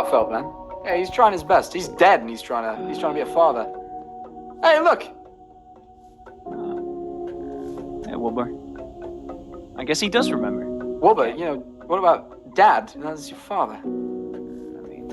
heartfelt, man. Yeah, he's trying his best. He's dead, and he's trying to be a father. Hey, look. Hey, Wilbur. I guess he does remember. Wilbur, you know, what about Dad? That's your father. I mean,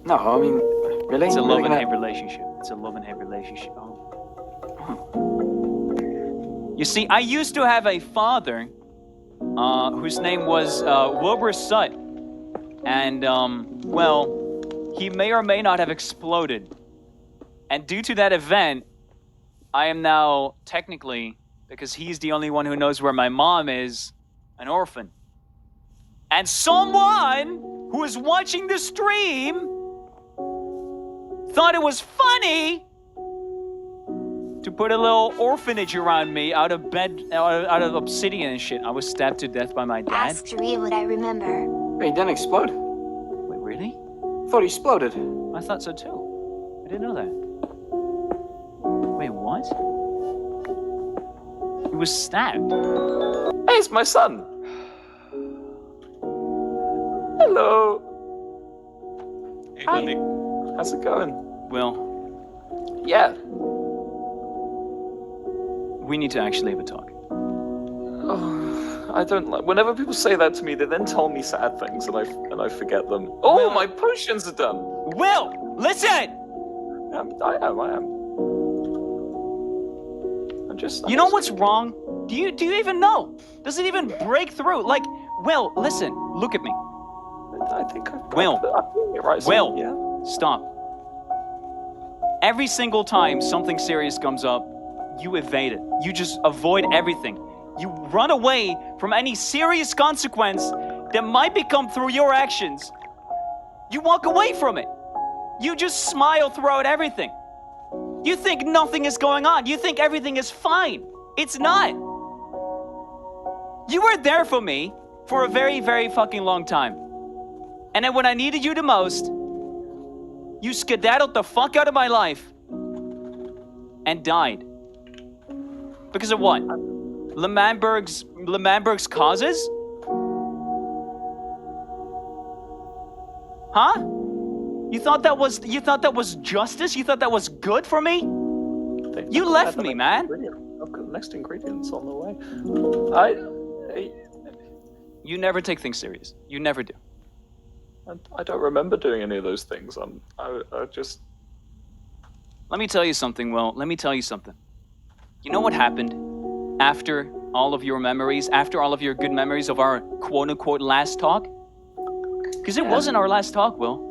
no, I mean, really? it's a Really love and gonna- hate relationship. It's a love and hate relationship. Oh. You see, I used to have a father whose name was Wilbur Sutt. And, well, he may or may not have exploded. And due to that event, I am now technically, because he's the only one who knows where my mom is, an orphan. And someone who is watching the stream thought it was funny to put a little orphanage around me out of obsidian and shit. I was stabbed to death by my dad. Ask Dream what I remember. Wait, he didn't explode? Wait, really? I thought he exploded. I thought so too. I didn't know that. Wait, what? He was stabbed. Hey, it's my son. Hello. Hey, Hi. buddy. How's it going? Well, Yeah. we need to actually have a talk. Oh, I don't like. Whenever people say that to me, they then tell me sad things, and I forget them. Oh, Well- my potions are done. Will, listen! I am. I'm just. You know what's wrong? Do you even know? Does it even break through? Like, Will, listen, look at me. I think I've got Will. I'm doing it right. Will. Yeah. Stop. Every single time something serious comes up, you evade it. You just avoid everything. You run away from any serious consequence that might become through your actions. You walk away from it. You just smile throughout everything. You think nothing is going on. You think everything is fine. It's not. You were there for me for a very, very fucking long time. And then when I needed you the most, you skedaddled the fuck out of my life and died. Because of what? Lemanberg's causes? Huh? You thought that was justice? You thought that was good for me? You left me, man. I've got the next ingredients on the way. You never take things serious. You never do. I don't remember doing any of those things. I just. Let me tell you something, Will. Let me tell you something. You know what happened after all of your memories, after all of your good memories of our quote-unquote last talk? Because it wasn't our last talk, Will.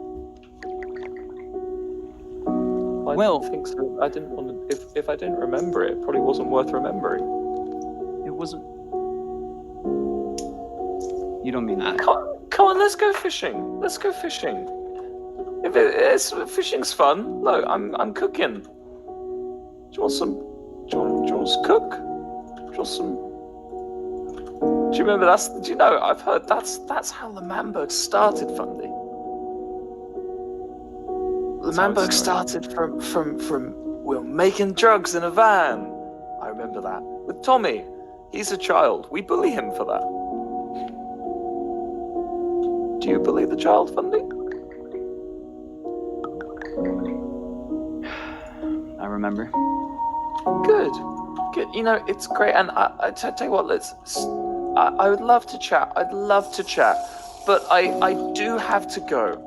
I Well- didn't think so. I didn't want to. If I didn't remember it, it probably wasn't worth remembering. It wasn't... You don't mean that. Come on, let's go fishing. Let's go fishing. Fishing's fun. Look, I'm cooking. Do you want some? Do you want to cook? Do you want some? Do you remember Do you know? I've heard that's how the Manberg started, Fundy. The Manberg started from well, making drugs in a van. I remember that with Tommy. He's a child. We bully him for that. Do you bully the child, Fundy? I remember. Good. You know, it's great. And I tell you what, I would love to chat. I'd love to chat, but I do have to go.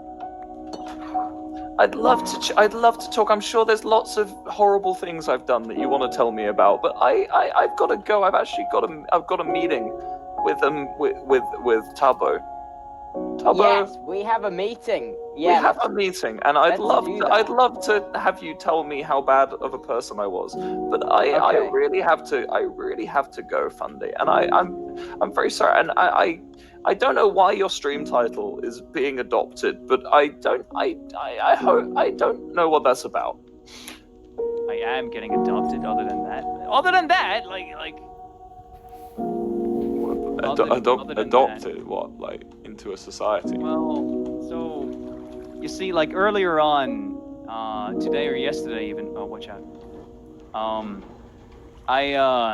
I'd love to talk. I'm sure there's lots of horrible things I've done that you want to tell me about, but I've got to go. I've got a meeting with Tabo. Yes, we have a meeting. Yeah, We have a meeting, and I'd let's do that. I'd love to have you tell me how bad of a person I was, but I Okay. really have to go, Fundy, and I'm very sorry, and I don't know why your stream title is being adopted, but I don't know what that's about. I am getting adopted. Other than that, like. Other than Adopted what, like into a society? Well, so you see, like earlier on, today or yesterday even. Oh, watch out. I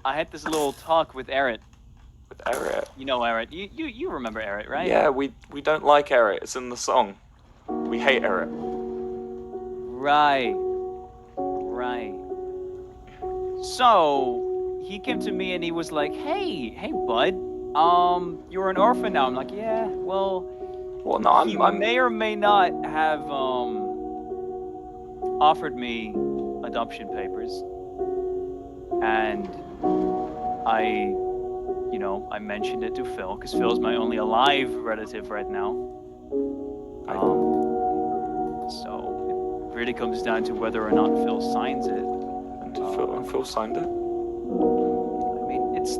had this little talk with Eret, With Eret. You know Eret. You remember Eret, right? Yeah, we don't like Eret. It's in the song. We hate Eret. Right. Right. So he came to me and he was like, "Hey, bud, you're an orphan now." I'm like, "Yeah, well." Well, no, He I'm may or may not have offered me adoption papers, and I mentioned it to Phil because Phil's my only alive relative right now. So it really comes down to whether or not Phil signs it. And Phil signed it. I mean, it's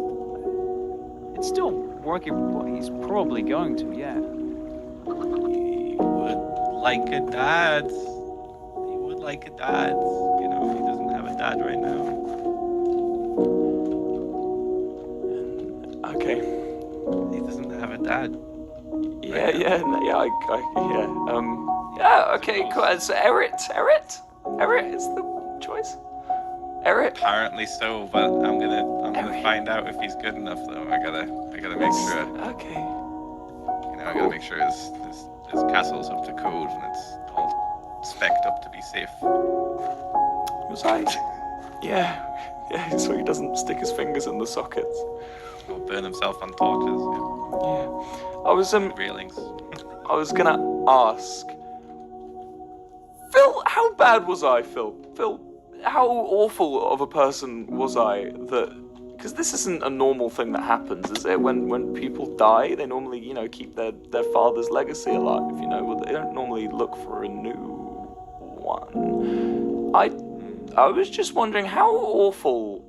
still working. Well, he's probably going to, yeah. He would like a dad. He would like a dad. You know, he doesn't have a dad right now. Okay. He doesn't have a dad. Yeah, yeah, okay, cool. So Eret is the choice. Eret. Apparently so, but I'm gonna find out if he's good enough though. I gotta make sure. Okay. You know, I gotta make sure his castle's up to code and it's all spec'd up to be safe. Was I? Yeah, so he doesn't stick his fingers in the sockets. Or burn himself on torches. Yeah. I was Railings. I was gonna ask Phil, how bad was I, Phil? Phil, how awful of a person was I that? Because this isn't a normal thing that happens, is it? When people die, they normally, keep their father's legacy alive, but they don't normally look for a new one. I was just wondering how awful,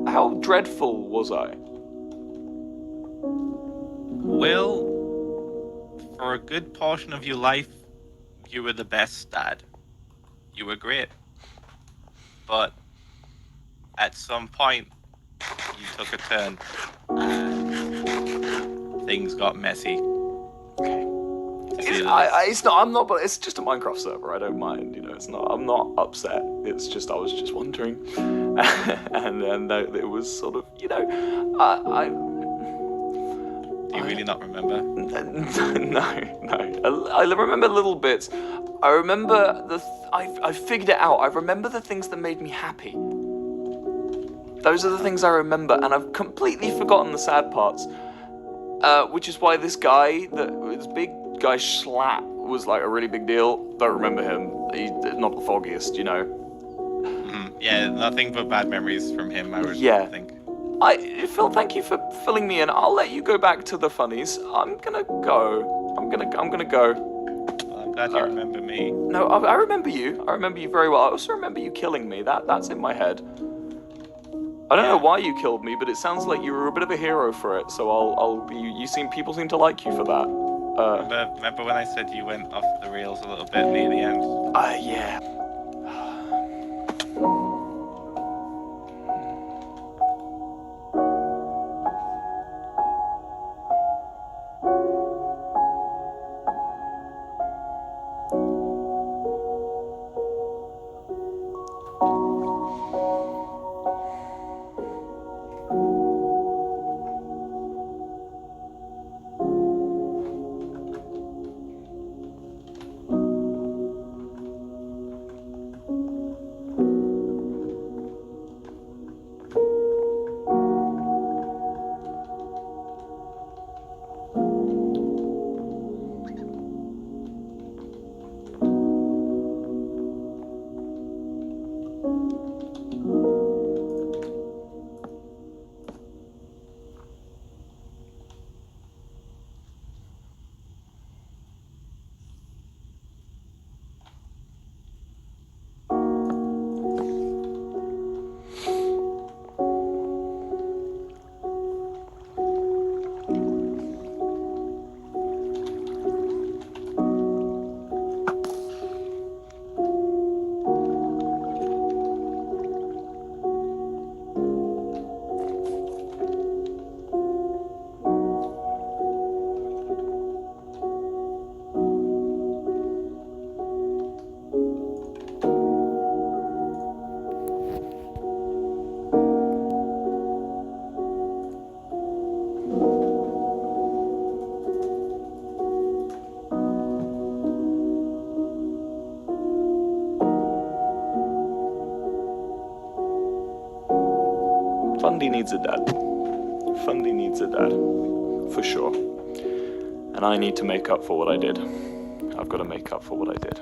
how dreadful was I? Well, for a good portion of your life, you were the best dad. You were great. But at some point, you took a turn and things got messy. Okay. I'm not, but it's just a Minecraft server. I don't mind, I'm not upset. It's just, I was just wondering. And then it was sort of, Do you really not remember? No. I remember little bits. I remember I figured it out. I remember the things that made me happy. Those are the things I remember, and I've completely forgotten the sad parts. Which is why this guy, this big guy Schlatt, was like a really big deal. Don't remember him. He's not the foggiest, Yeah, nothing but bad memories from him, I would think. Phil, thank you for filling me in. I'll let you go back to the funnies. I'm gonna go. I'm gonna go. Well, I'm glad you remember me. No, I remember you. I remember you very well. I also remember you killing me. That's in my head. I don't know why you killed me, but it sounds like you were a bit of a hero for it. So people seem to like you for that. Remember when I said you went off the rails a little bit near the end? Yeah. Fundy needs a dad. Fundy needs a dad, for sure. And I need to make up for what I did. I've got to make up for what I did.